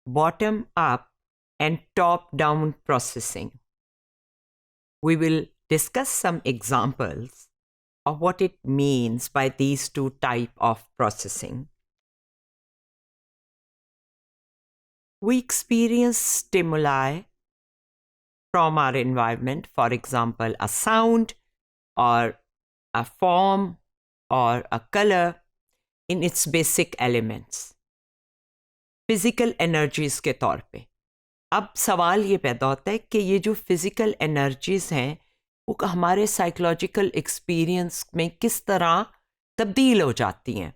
bottom-up and top-down processing. We will discuss some examples of what it means by these two types of processing. We experience stimuli from our environment, for example, a sound or a form or a color in its basic elements, physical energies के तौर पे. अब सवाल ये पैदा होता है कि ये जो फिजिकल एनर्जीज हैं वो हमारे साइकोलॉजिकल एक्सपीरियंस में किस तरह तब्दील हो जाती हैं.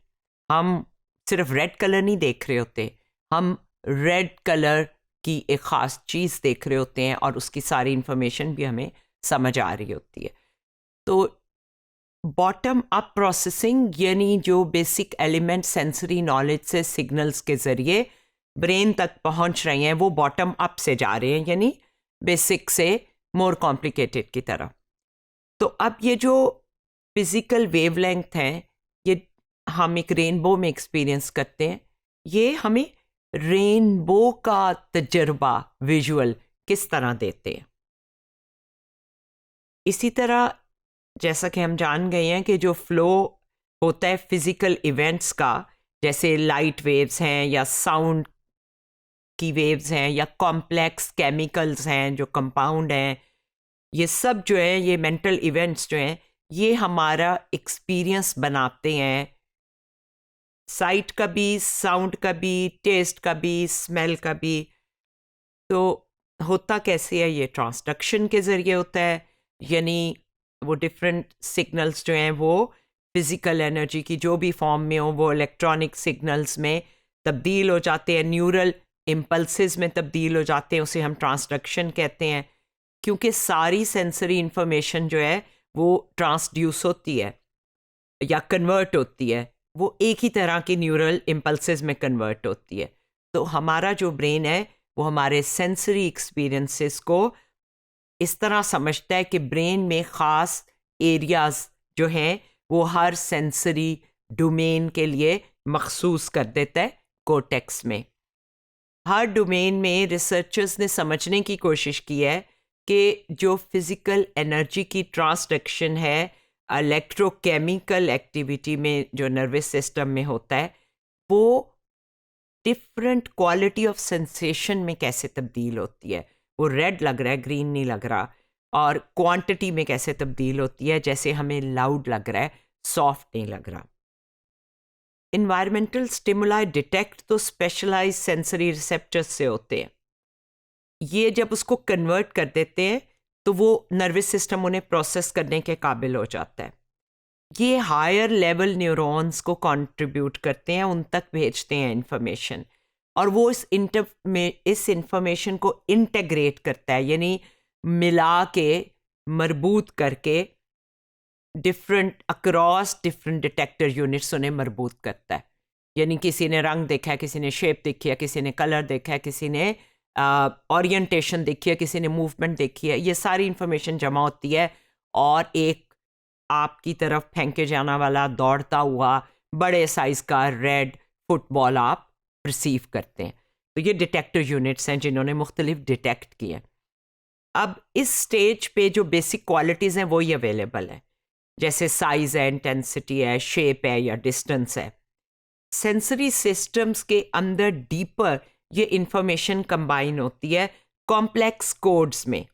हम सिर्फ रेड कलर नहीं देख रहे होते, हम रेड कलर की एक ख़ास चीज़ देख रहे होते हैं और उसकी सारी इंफॉर्मेशन भी हमें समझ आ रही होती है. तो बॉटम अप प्रोसेसिंग यानी जो बेसिक एलिमेंट सेंसरी नॉलेज से सिग्नल्स के ज़रिए ब्रेन तक पहुंच रहे हैं वो बॉटम अप से जा रहे हैं, यानी बेसिक से मोर कॉम्प्लिकेटेड की तरफ. तो अब ये जो फिज़िकल वेवलेंथ हैं ये हम एक रेनबो में एक्सपीरियंस करते हैं. ये हमें रेनबो का तजर्बा विजुअल किस तरह देते हैं. इसी तरह जैसा कि हम जान गए हैं कि जो फ्लो होता है फिज़िकल इवेंट्स का, जैसे लाइट वेव्स हैं या साउंड की वेव्स हैं या कॉम्प्लेक्स केमिकल्स हैं जो कंपाउंड हैं, ये सब जो है ये मेंटल इवेंट्स जो हैं ये हमारा एक्सपीरियंस बनाते हैं. साइट का भी, साउंड का भी, टेस्ट का भी, स्मेल का भी. तो होता कैसे है, ये ट्रांसडक्शन के ज़रिए होता है, यानी वो डिफरेंट सिग्नल्स जो हैं वो फिज़िकल एनर्जी की जो भी फॉर्म में हो वो इलेक्ट्रॉनिक सिग्नल्स में तब्दील हो जाते हैं, न्यूरल इम्पल्सेस में तब्दील हो जाते हैं. उसे हम ट्रांसडक्शन कहते हैं क्योंकि सारी सेंसरी इंफॉर्मेशन जो है वो ट्रांसड्यूस होती है या कन्वर्ट होती है, वो एक ही तरह की न्यूरल इम्पल्सेस में कन्वर्ट होती है. तो हमारा जो ब्रेन है वो हमारे सेंसरी एक्सपीरियंसेस को इस तरह समझता है कि ब्रेन में ख़ास एरियाज़ जो हैं वो हर सेंसरी डोमेन के लिए मखसूस कर देता है कोर्टेक्स में. हर डोमेन में रिसर्चर्स ने समझने की कोशिश की है कि जो फिज़िकल एनर्जी की ट्रांसडक्शन है इलेक्ट्रोकेमिकल एक्टिविटी में जो नर्वस सिस्टम में होता है वो डिफरेंट क्वालिटी ऑफ सेंसेशन में कैसे तब्दील होती है. वो रेड लग रहा है, ग्रीन नहीं लग रहा. और क्वांटिटी में कैसे तब्दील होती है, जैसे हमें लाउड लग रहा है, सॉफ्ट नहीं लग रहा. इन्वायरमेंटल स्टिमुलाई डिटेक्ट तो स्पेशलाइज सेंसरी रिसेप्टर्स से होते हैं. ये जब उसको कन्वर्ट कर देते हैं तो वो नर्वस सिस्टम उन्हें प्रोसेस करने के काबिल हो जाता है. ये हायर लेवल न्यूरॉन्स को कंट्रीब्यूट करते हैं, उन तक भेजते हैं इंफॉर्मेशन, और वो इस इंफॉर्मेशन को इंटीग्रेट करता है, यानी मिला के मरबूत करके different across different detector units उन्हें मरबूत करता है. यानी किसी ने रंग देखा है, किसी ने शेप देखी है, किसी ने कलर देखा है, किसी ने ओरिएंटेशन देखी है, किसी ने मूवमेंट देखी है. ये सारी इंफॉर्मेशन जमा होती है और एक आपकी तरफ फेंके जाने वाला दौड़ता हुआ बड़े साइज़ का रेड फुटबॉल आप रिसीव करते हैं. तो ये डिटेक्टर यूनिट्स हैं जिन्होंने मुख्तलिफ डिटेक्ट किए. अब इस स्टेज पे जो बेसिक क्वालिटीज़ हैं वही अवेलेबल है, जैसे साइज़ है, इंटेंसिटी है, शेप है या डिस्टेंस है. सेंसरी सिस्टम्स के अंदर डीपर ये इंफॉर्मेशन कंबाइन होती है कॉम्प्लेक्स कोड्स में.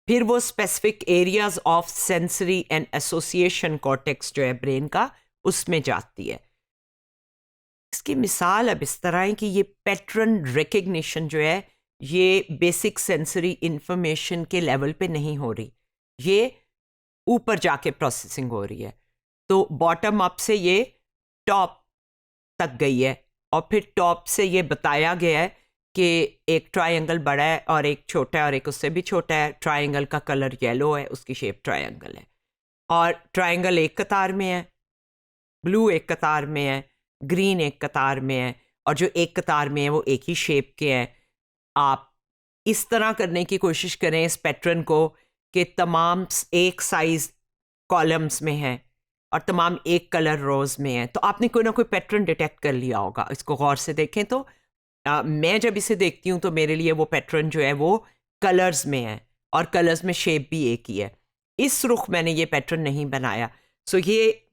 फिर वो specific areas of sensory and association cortex जो है ब्रेन का उसमें जाती है. इसकी मिसाल अब इस तरह है कि ये पैटर्न रिकग्निशन जो है ये बेसिक सेंसरी इंफॉर्मेशन के लेवल पे नहीं हो रही, ये ऊपर जाके प्रोसेसिंग हो रही है. तो बॉटम अप से ये टॉप तक गई है और फिर टॉप से ये बताया गया है कि एक ट्रायंगल बड़ा है और एक छोटा है और एक उससे भी छोटा है. ट्रायंगल का कलर येलो है, उसकी शेप ट्रायंगल है, और ट्रायंगल एक कतार में है, ब्लू एक कतार में है, ग्रीन एक कतार में है, और जो एक कतार में है वो एक ही शेप के हैं. आप इस तरह करने की कोशिश करें इस पैटर्न को कि तमाम एक साइज कॉलम्स में है और तमाम एक कलर रोज में है, तो आपने कोई ना कोई पैटर्न डिटेक्ट कर लिया होगा. इसको गौर से देखें तो मैं जब इसे देखती हूँ तो मेरे लिए वो पैटर्न जो है वो कलर्स में है, और कलर्स में शेप भी एक ही है। इस रुख मैंने ये पैटर्न नहीं बनाया। सो ये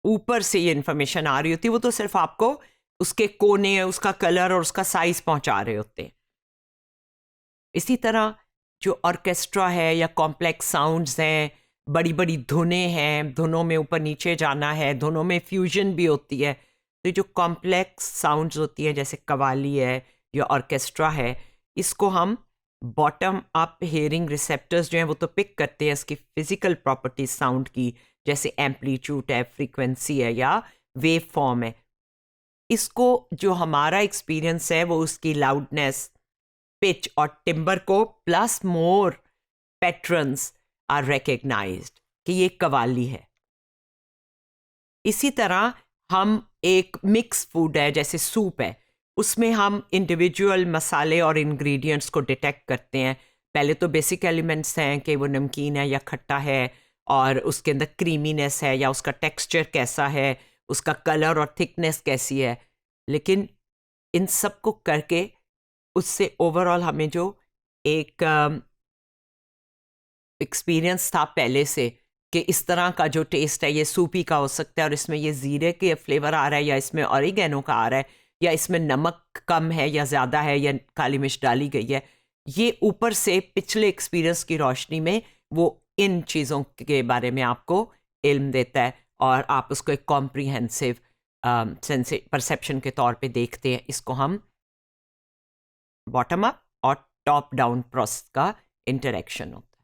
ऊपर से ये इन्फॉर्मेशन आ रही होती है, वो तो सिर्फ आपको उसके कोने, उसका कलर और उसका साइज पहुंचा रहे होते हैं। इसी तरह जो ऑर्केस्ट्रा है या कॉम्प्लेक्स साउंड्स हैं, बड़ी बड़ी धुनें हैं, धुनों में ऊपर नीचे जाना है, धुनों में फ्यूजन भी होती है। तो जो कॉम्प्लेक्स साउंड्स होती हैं जैसे कवाली है या ऑर्केस्ट्रा है, इसको हम बॉटम अप हेयरिंग रिसेप्टर्स जो हैं वो तो पिक करते हैं इसकी फिजिकल प्रॉपर्टीज साउंड की, जैसे एम्पलीट्यूड है, फ्रीक्वेंसी है या वेव फॉर्म है। इसको जो हमारा एक्सपीरियंस है वो उसकी लाउडनेस, पिच और टिम्बर को plus more patterns are recognised कि ये कवाली है। इसी तरह हम एक मिक्स फूड है जैसे सूप है, उसमें हम इंडिविजुअल मसाले और इंग्रेडिएंट्स को डिटेक्ट करते हैं। पहले तो बेसिक एलिमेंट्स हैं कि वो नमकीन है या खट्टा है, और उसके अंदर क्रीमीनेस है या उसका टेक्सचर कैसा है, उसका कलर और थिकनेस कैसी है। लेकिन इन सब को करके उससे ओवरऑल हमें जो एक एक्सपीरियंस था पहले से कि इस तरह का जो टेस्ट है ये सूपी का हो सकता है, और इसमें ये ज़ीरे के फ्लेवर आ रहा है या इसमें ऑरिगेनो का आ रहा है या इसमें नमक कम है या ज़्यादा है या काली मिर्च डाली गई है, ये ऊपर से पिछले एक्सपीरियंस की रोशनी में वो इन चीज़ों के बारे में आपको इल्म देता है, और आप उसको एक कॉम्प्रीहेंसिव परसेप्शन के तौर पे देखते हैं। इसको हम बॉटम अप और टॉप डाउन प्रोसेस का इंटरेक्शन होता है।